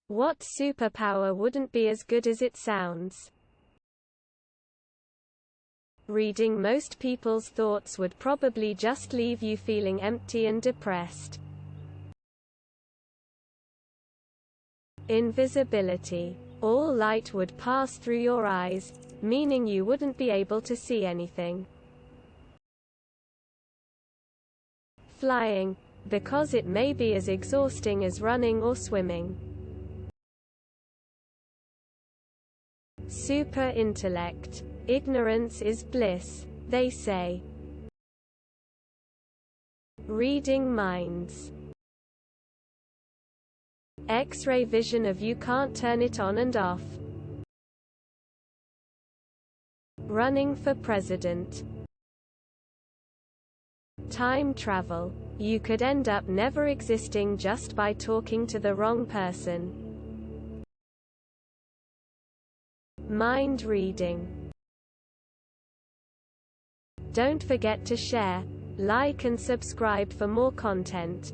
What superpower wouldn't be as good as it sounds? Reading most people's thoughts would probably just leave you feeling empty and depressed. Invisibility. All light would pass through your eyes, meaning you wouldn't be able to see anything. Flying, because it may be as exhausting as running or swimming. Super intellect. Ignorance is bliss, they say. Reading minds. X-ray vision of you can't turn it on and off. Running for president. Time travel. You could end up never existing just by talking to the wrong person. Mind reading. Don't forget to share, like and subscribe for more content.